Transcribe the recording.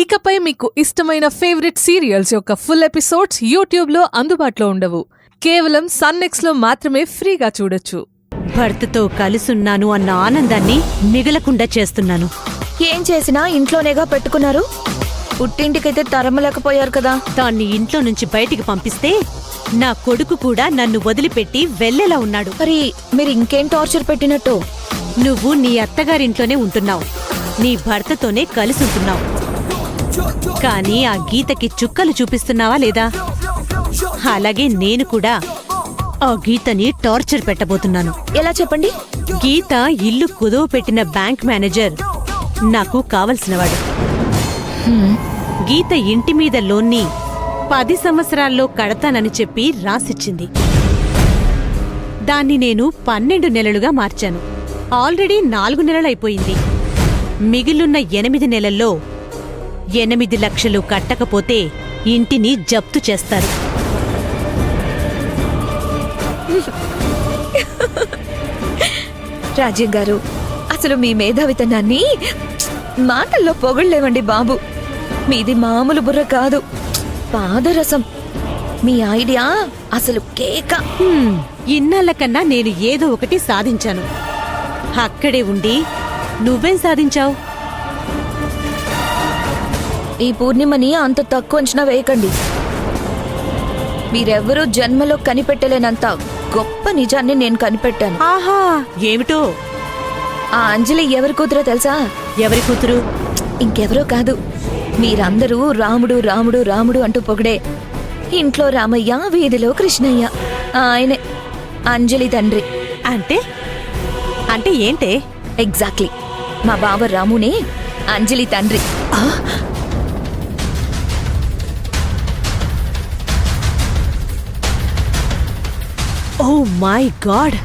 ఇకపై మీకు ఇష్టమైన ఫేవరెట్ సీరియల్స్ యొక్క ఫుల్ ఎపిసోడ్స్ యూట్యూబ్లో అందుబాటులో ఉండవు. కేవలం సన్నెక్స్లో మాత్రమే ఫ్రీగా చూడొచ్చు. భర్తతో కలిసున్నాను అన్న ఆనందాన్ని మిగలకుండా చేస్తున్నాను. ఏం చేసినా ఇంట్లోనేగా పెట్టుకున్నారు. పుట్టింటికైతే తరమలేకపోయారు కదా. దాన్ని ఇంట్లో నుంచి బయటికి పంపిస్తే నా కొడుకు కూడా నన్ను వదిలిపెట్టి వెళ్ళేలా ఉన్నాడు. మరి మీరు ఇంకేం టార్చర్ పెట్టినట్టు? నువ్వు నీ అత్తగారింట్లోనే ఉంటున్నావు, నీ భర్తతోనే కలిసుంటున్నావు. కానీ ఆ గీతకి చుక్కలు చూపిస్తున్నావా లేదా? అలాగే నేను కూడా ఆ గీతని టార్చర్ పెట్టబోతున్నాను. ఎలా చెప్పండి? గీత ఇల్లు కుదువ పెట్టిన బ్యాంక్ మేనేజర్ నాకు కావలసినవాడు. గీత ఇంటి మీద లోన్ని 10 సంవత్సరాల్లో కడతానని చెప్పి రాసిచ్చింది. దాన్ని నేను 12 నెలలుగా మార్చాను. ఆల్రెడీ 4 నెలలైపోయింది. మిగిలిన్న 8 నెలల్లో 8 లక్షలు కట్టకపోతే ఇంటిని జప్తు చేస్తారు. రాజ్యం గారు, అసలు మీ మేధావితనాన్ని మాటల్లో పొగళ్లేవండి బాబు. మీది మామూలు బుర్ర కాదు, పాదరసం. మీ ఐడియా అసలు కేక. ఇన్నాళ్ల కన్నా నేను ఏదో ఒకటి సాధించాను. అక్కడే ఉండి నువ్వేం సాధించావు? ఈ పూర్ణిమని అంత తక్కువ అంచనా వేయకండి. మీరెవ్వరూ జన్మలో కనిపెట్టలేనంత గొప్ప నిజాన్ని నేను కనిపెట్టాను. ఆహా, ఏమిటో? ఆ అంజలి ఎవరి కూతురో తెలుసా? ఎవరి కూతురు? ఇంకెవరో కాదు, మీరందరూ రాముడు రాముడు రాముడు అంటూ పొగిడే ఇంట్లో రామయ్య, వీధిలో కృష్ణయ్య. ఆయనే అంజలి తండ్రి. అంటే అంటే ఏంటే? ఎగ్జాక్ట్లీ, మా బావ రామునే అంజలి తండ్రి. Oh my God!